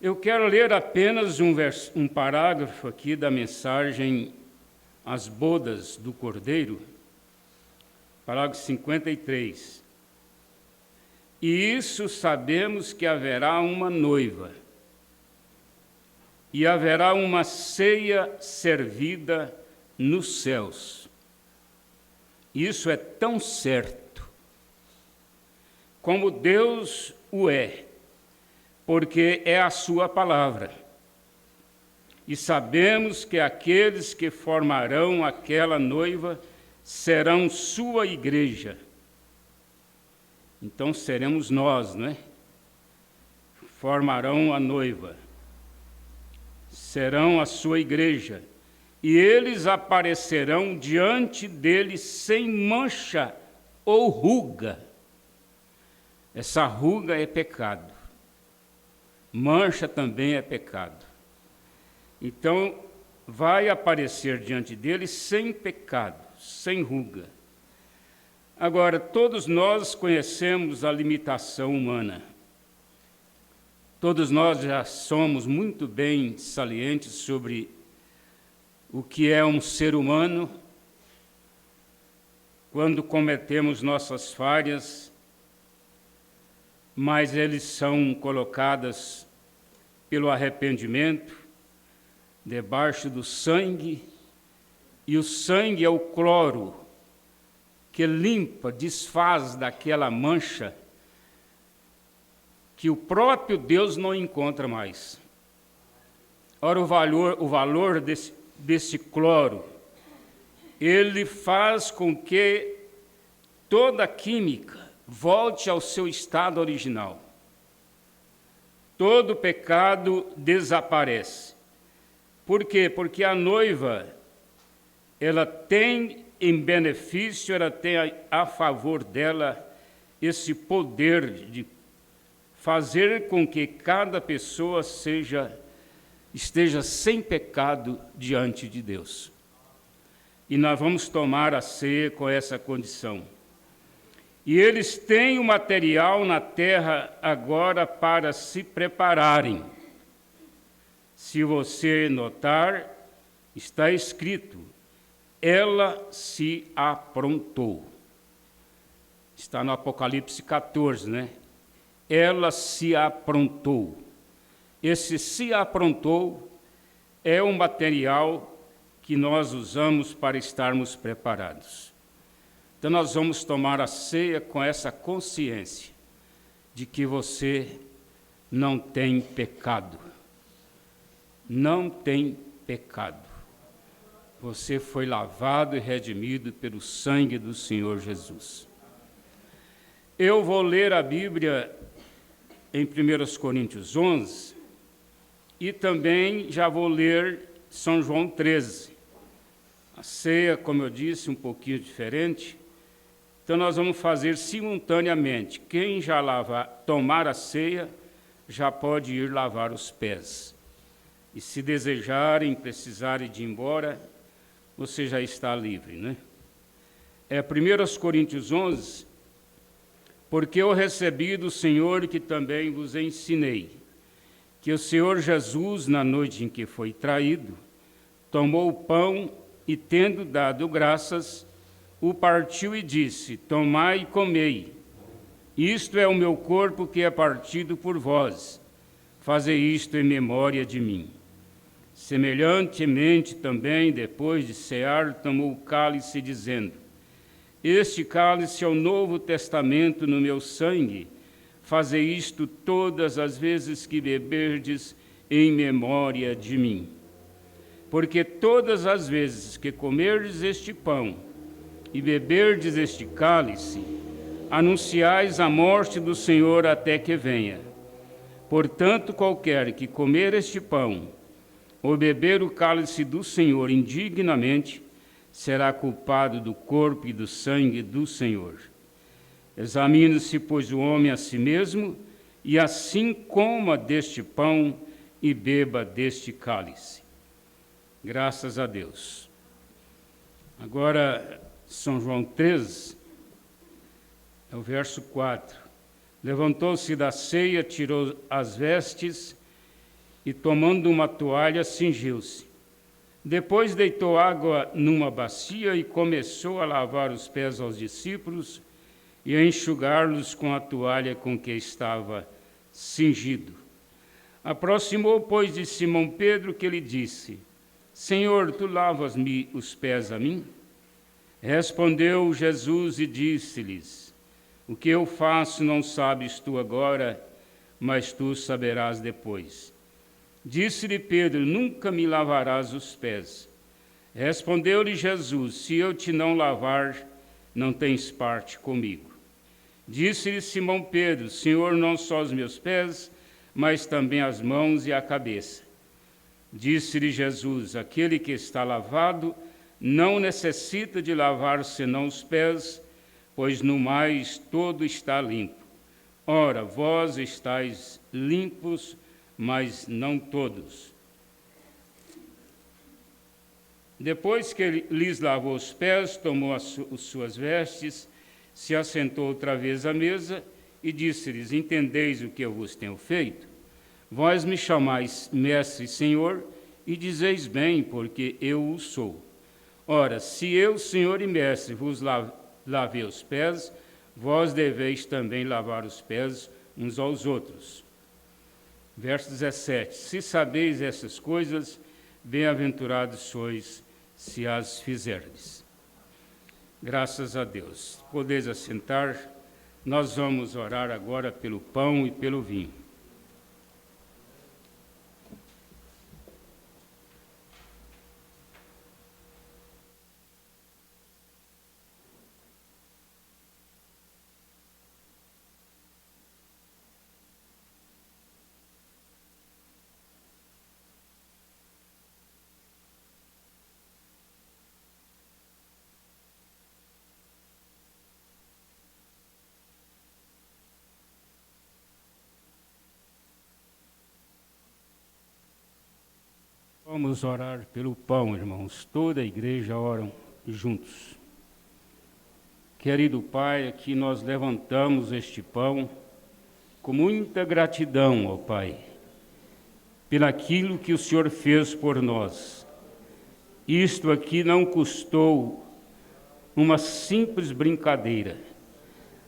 Speaker 6: Eu quero ler apenas um parágrafo aqui da mensagem As Bodas do Cordeiro, parágrafo 53. E isso sabemos que haverá uma noiva, e haverá uma ceia servida nos céus. Isso é tão certo como Deus o é, porque é a sua palavra. E sabemos que aqueles que formarão aquela noiva serão sua igreja. Então seremos nós, não é? Formarão a noiva. Serão a sua igreja. E eles aparecerão diante dele sem mancha ou ruga. Essa ruga é pecado. Mancha também é pecado. Então, vai aparecer diante dele sem pecado, sem ruga. Agora, todos nós conhecemos a limitação humana. Todos nós já somos muito bem salientes sobre o que é um ser humano quando cometemos nossas falhas, mas eles são colocadas pelo arrependimento debaixo do sangue, e o sangue é o cloro que limpa, desfaz daquela mancha que o próprio Deus não encontra mais. Ora, o valor desse cloro, ele faz com que toda a química volte ao seu estado original. Todo pecado desaparece. Por quê? Porque a noiva, ela tem em benefício, ela tem a favor dela esse poder de fazer com que cada pessoa esteja sem pecado diante de Deus. E nós vamos tomar a ceia com essa condição. E eles têm o material na terra agora para se prepararem. Se você notar, está escrito, ela se aprontou. Está no Apocalipse 14, né? Ela se aprontou. Esse se aprontou é um material que nós usamos para estarmos preparados. Então nós vamos tomar a ceia com essa consciência de que você não tem pecado. Não tem pecado. Você foi lavado e redimido pelo sangue do Senhor Jesus. Eu vou ler a Bíblia em 1 Coríntios 11 e também já vou ler São João 13. A ceia, como eu disse, um pouquinho diferente. Então nós vamos fazer simultaneamente. Quem já tomar a ceia, já pode ir lavar os pés. E se desejarem, precisarem de ir embora, você já está livre, né? É 1 Coríntios 11, porque eu recebi do Senhor que também vos ensinei, que o Senhor Jesus, na noite em que foi traído, tomou o pão e, tendo dado graças, o partiu e disse, tomai e comei, isto é o meu corpo que é partido por vós, fazei isto em memória de mim. Semelhantemente também, depois de cear, tomou o cálice, dizendo, este cálice é o novo testamento no meu sangue, fazei isto todas as vezes que beberdes em memória de mim. Porque todas as vezes que comerdes este pão e beberdes este cálice, anunciais a morte do Senhor até que venha. Portanto, qualquer que comer este pão ou beber o cálice do Senhor indignamente, será culpado do corpo e do sangue do Senhor. Examine-se, pois, o homem a si mesmo, e assim coma deste pão e beba deste cálice. Graças a Deus. Agora, São João 13, é o verso 4. Levantou-se da ceia, tirou as vestes e, tomando uma toalha, cingiu-se. Depois deitou água numa bacia e começou a lavar os pés aos discípulos e a enxugar-los com a toalha com que estava cingido. Aproximou, pois, de Simão Pedro, que lhe disse, Senhor, tu lavas-me os pés a mim? Respondeu Jesus e disse-lhes, o que eu faço não sabes tu agora, mas tu saberás depois. Disse-lhe Pedro, nunca me lavarás os pés. Respondeu-lhe Jesus, se eu te não lavar, não tens parte comigo. Disse-lhe Simão Pedro, Senhor, não só os meus pés, mas também as mãos e a cabeça. Disse-lhe Jesus, aquele que está lavado não necessita de lavar senão os pés, pois no mais todo está limpo. Ora, vós estáis limpos, mas não todos. Depois que ele lhes lavou os pés, tomou as suas vestes, se assentou outra vez à mesa e disse-lhes, entendeis o que eu vos tenho feito? Vós me chamais mestre e senhor, e dizeis bem, porque eu o sou. Ora, se eu, senhor e mestre, vos lavei os pés, vós deveis também lavar os pés uns aos outros. Verso 17, se sabeis essas coisas, bem-aventurados sois, se as fizerdes. Graças a Deus. Podeis assentar, nós vamos orar agora pelo pão e pelo vinho. Vamos orar pelo pão, irmãos. Toda a igreja oram juntos. Querido Pai, aqui nós levantamos este pão com muita gratidão, ó Pai, pelaquilo que o Senhor fez por nós. Isto aqui não custou uma simples brincadeira,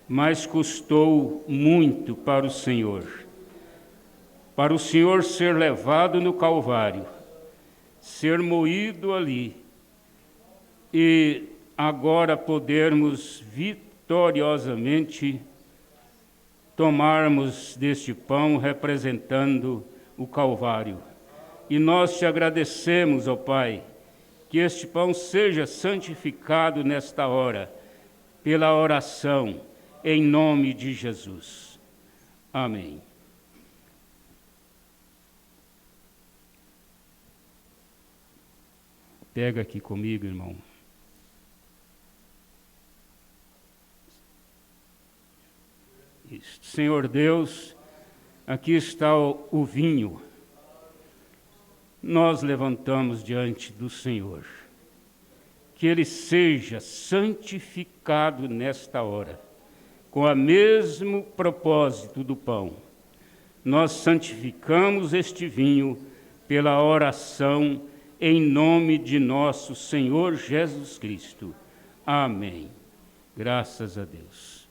Speaker 6: mas custou muito para o Senhor. Para o Senhor ser levado no Calvário, ser moído ali, e agora podermos vitoriosamente tomarmos deste pão representando o Calvário. E nós te agradecemos, ó Pai, que este pão seja santificado nesta hora, pela oração, em nome de Jesus. Amém. Pega aqui comigo, irmão. Isso. Senhor Deus, aqui está o vinho. Nós levantamos diante do Senhor. Que ele seja santificado nesta hora, com o mesmo propósito do pão. Nós santificamos este vinho pela oração em nome de nosso Senhor Jesus Cristo. Amém. Graças a Deus.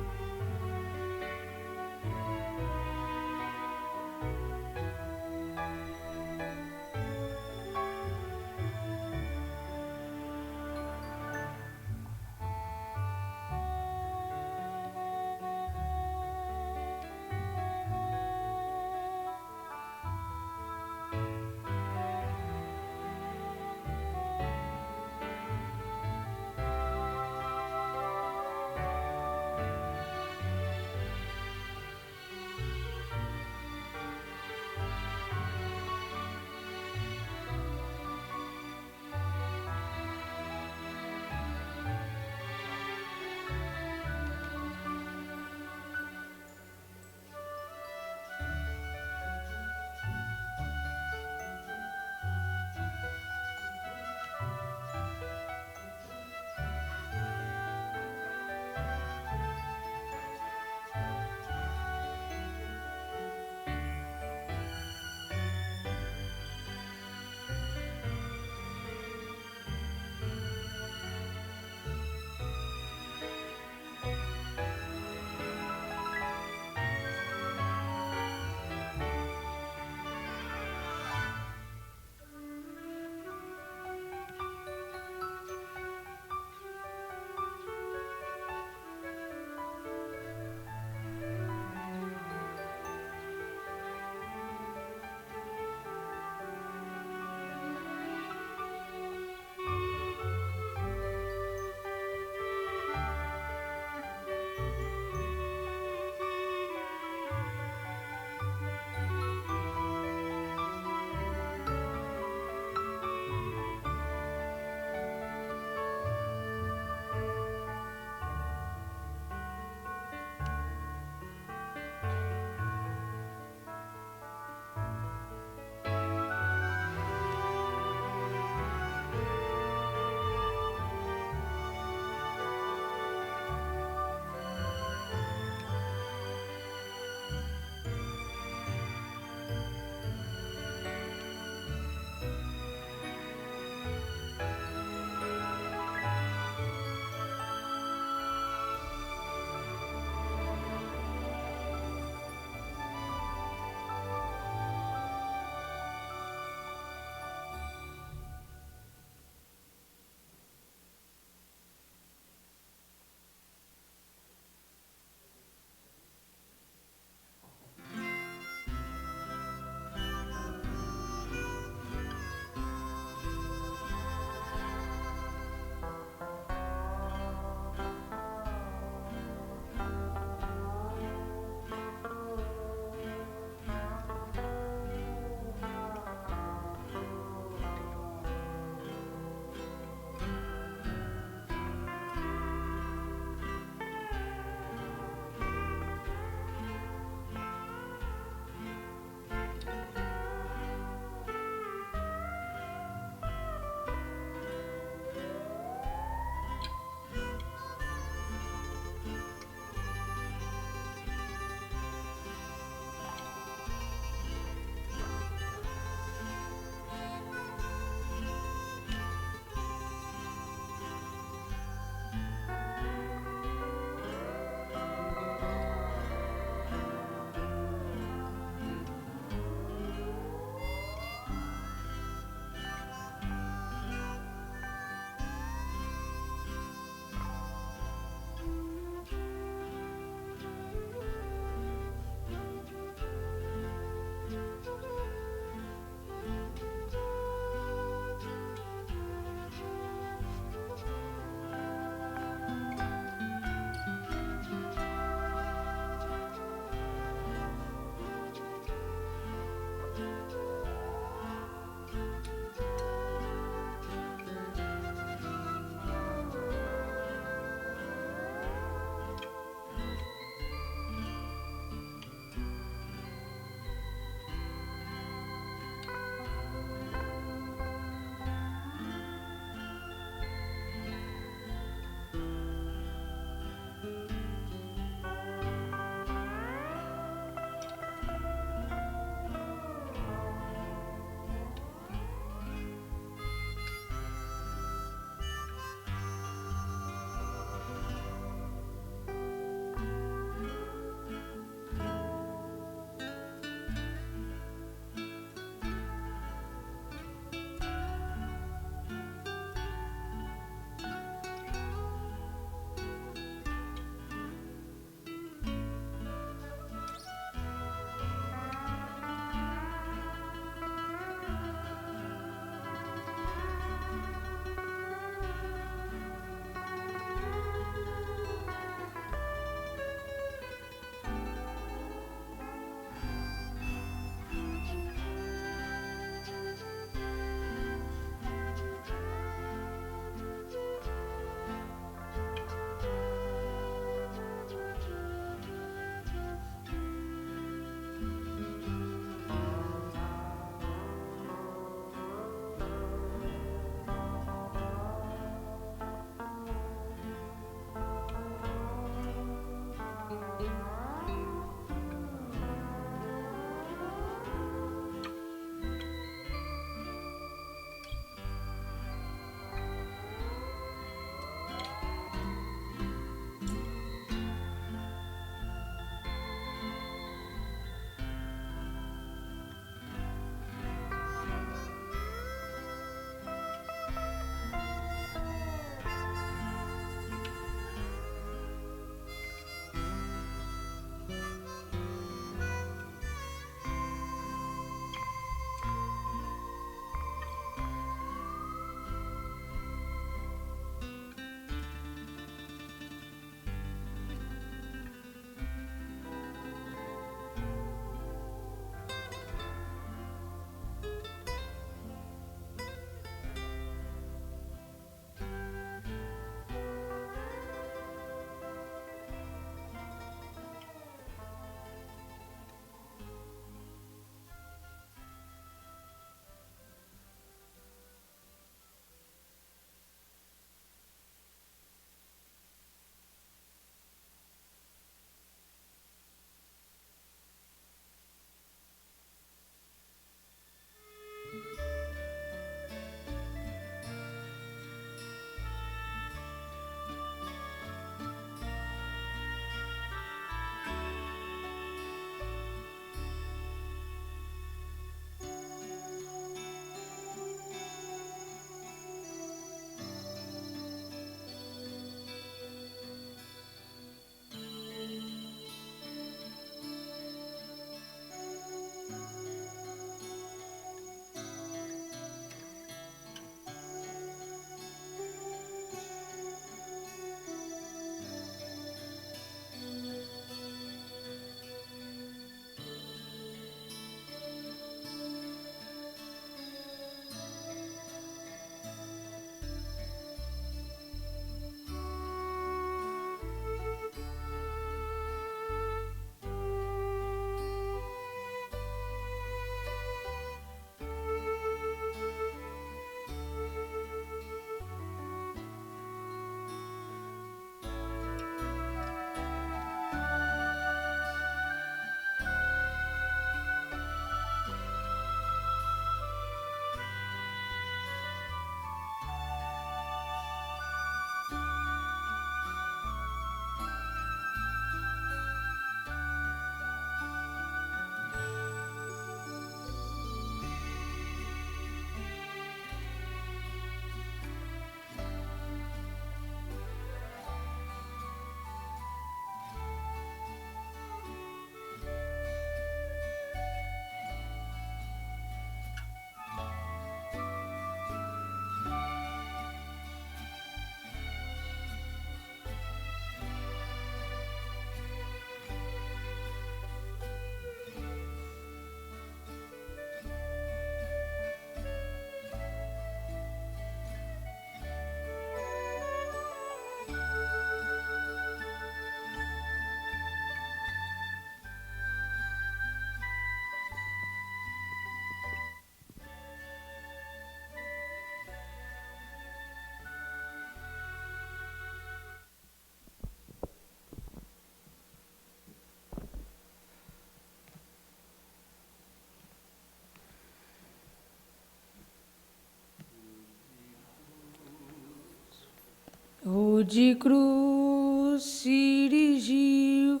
Speaker 7: rude cruz se erigiu,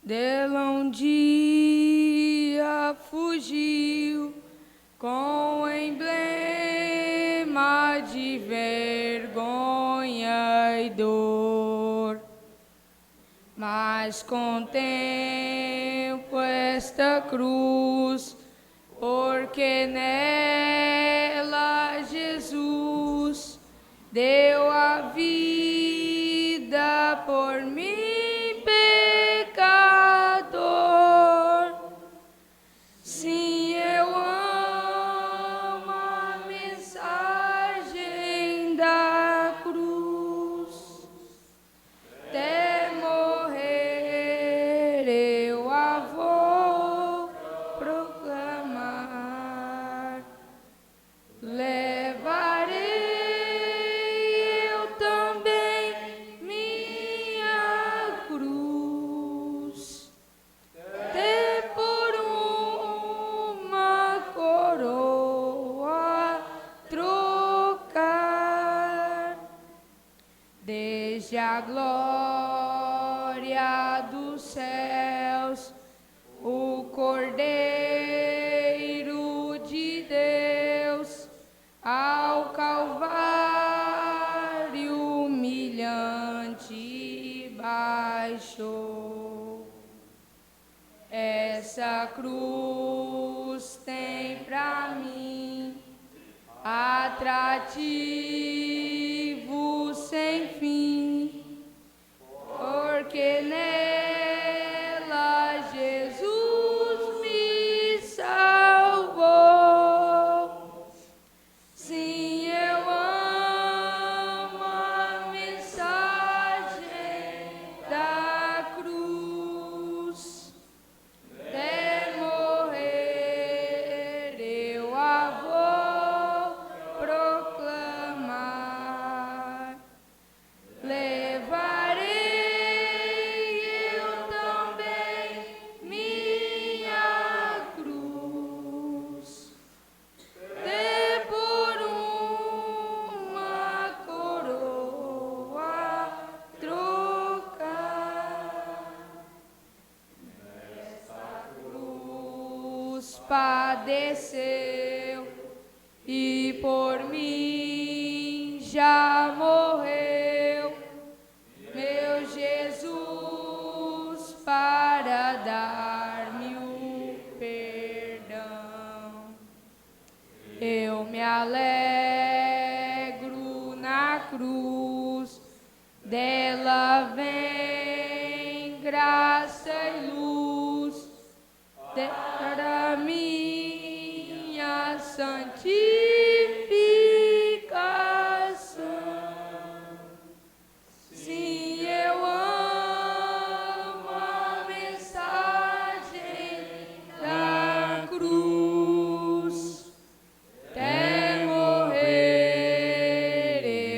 Speaker 7: dela um dia fugiu, com emblema de vergonha e dor. Mas contemplo esta cruz, porque nela Jesus deu a vida por mim, pecador. Sim, eu amo a mensagem da cruz. Até morrer eu a vou proclamar. Levarei eu também minha cruz, até por uma coroa trocar. Desde a glória dos céus, o Cordeiro de Deus ao Calvário humilhante baixou. Essa cruz tem pra mim atrativo sem fim, porque nela Jesus me salvou. Sim, eu amo a mensagem da cruz. Até morrer eu a vou proclamar. Levarei eu também minha cruz, até por uma coroa trocar. Cruz padeceu e por mim já morreu, meu Jesus, para dar-me o perdão. Eu me alegro na cruz, dela vem graça e luz para minha santificação. Sim, eu amo a mensagem da cruz. Até morrer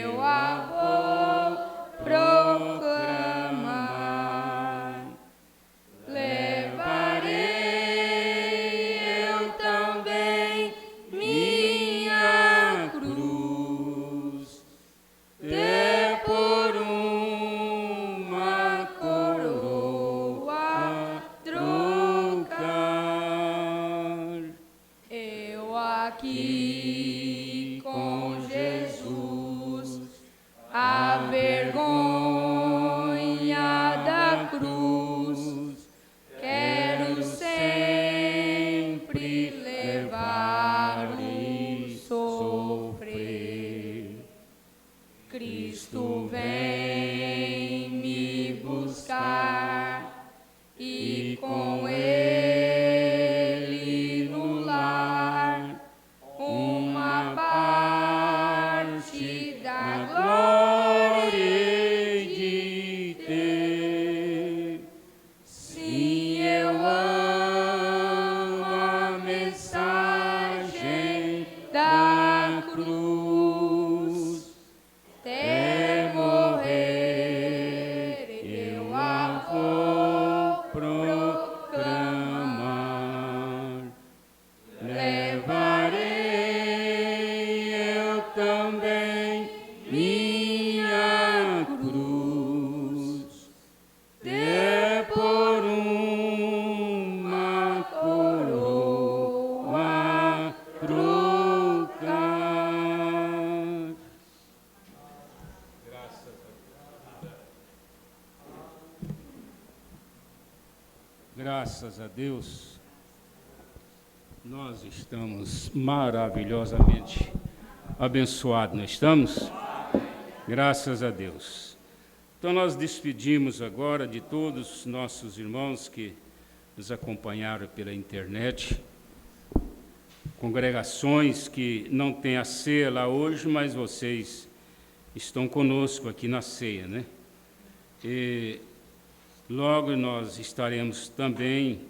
Speaker 7: eu a vou proclamar. Levarei eu também minha cruz, até por uma coroa trocar. Eu aqui com Jesus, a vergonha da cruz, quero sempre levar e sofrer. Cristo vem me buscar e com Ele no lar uma parte da glória de ter. Sim, eu amo a mensagem da cruz. Até morrer eu a vou proclamar. Levarei eu também minha
Speaker 6: Graças a Deus, nós estamos maravilhosamente abençoados, não estamos? Graças a Deus. Então nós despedimos agora de todos os nossos irmãos que nos acompanharam pela internet, congregações que não têm a ceia lá hoje, mas vocês estão conosco aqui na ceia, né? E logo nós estaremos também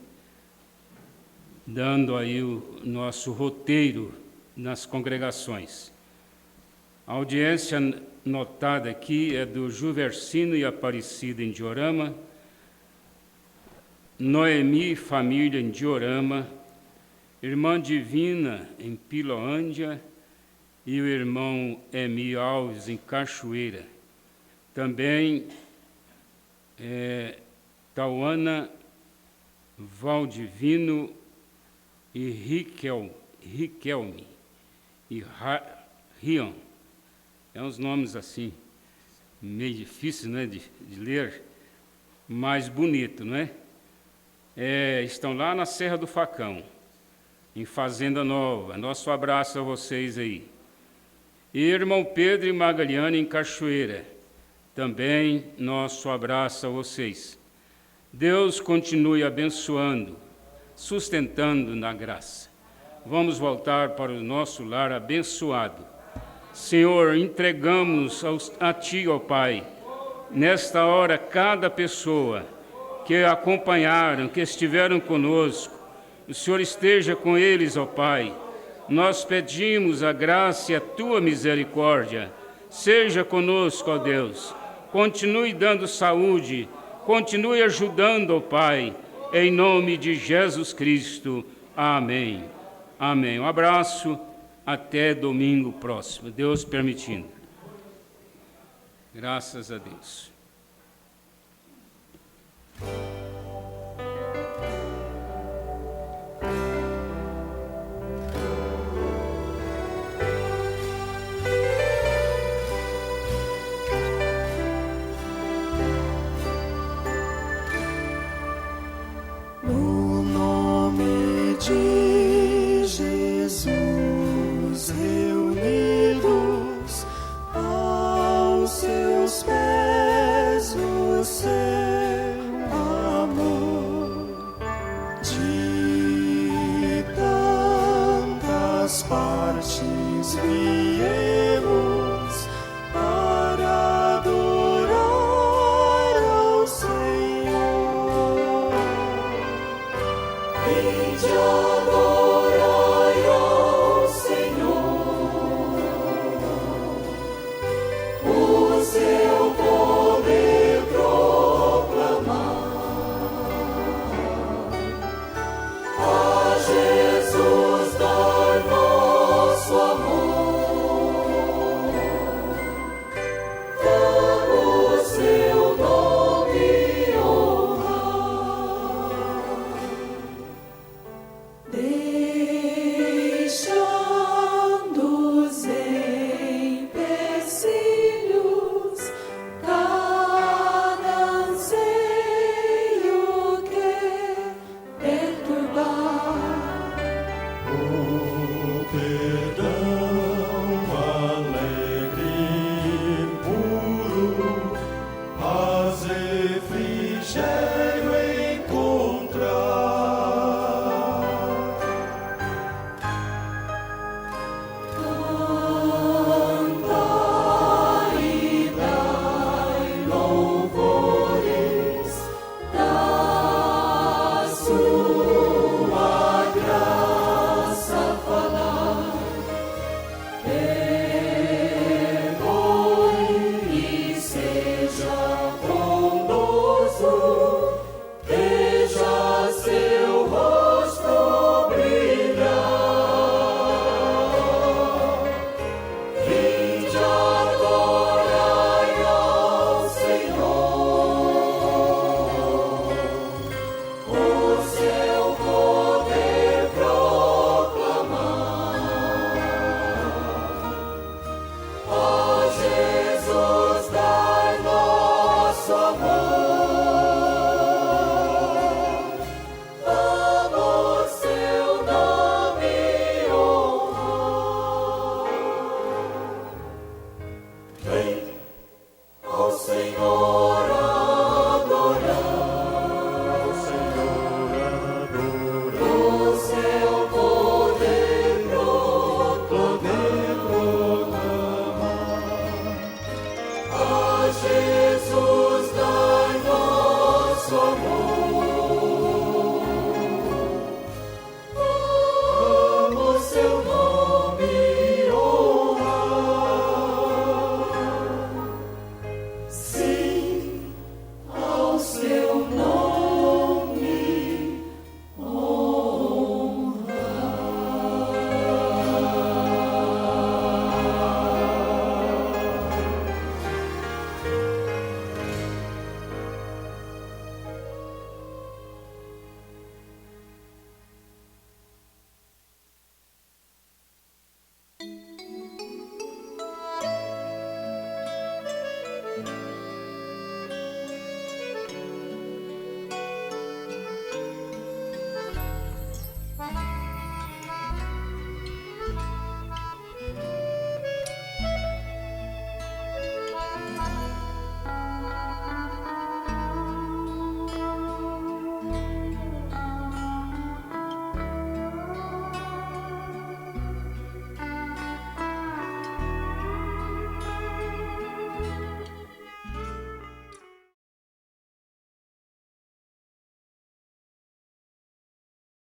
Speaker 6: dando aí o nosso roteiro nas congregações. A audiência notada aqui é do Juversino e Aparecida em Diorama, Noemi e família em Diorama, Irmã Divina em Piloândia e o irmão Emi Alves em Cachoeira. Também Tauana, Valdivino e Riquelme e Rian. É uns nomes assim, meio difíceis, né, de ler, mas bonito, não é? Estão lá na Serra do Facão, em Fazenda Nova. Nosso abraço a vocês aí. E irmão Pedro e Magaliane em Cachoeira. Também nosso abraço a vocês. Deus continue abençoando, sustentando na graça. Vamos voltar para o nosso lar abençoado. Senhor, entregamos a Ti, ó Pai, nesta hora cada pessoa que acompanharam, que estiveram conosco. O Senhor esteja com eles, ó Pai. Nós pedimos a graça e a Tua misericórdia. Seja conosco, ó Deus. Continue dando saúde, continue ajudando, ó Pai, em nome de Jesus Cristo. Amém. Amém. Um abraço, até domingo próximo, Deus permitindo. Graças a Deus.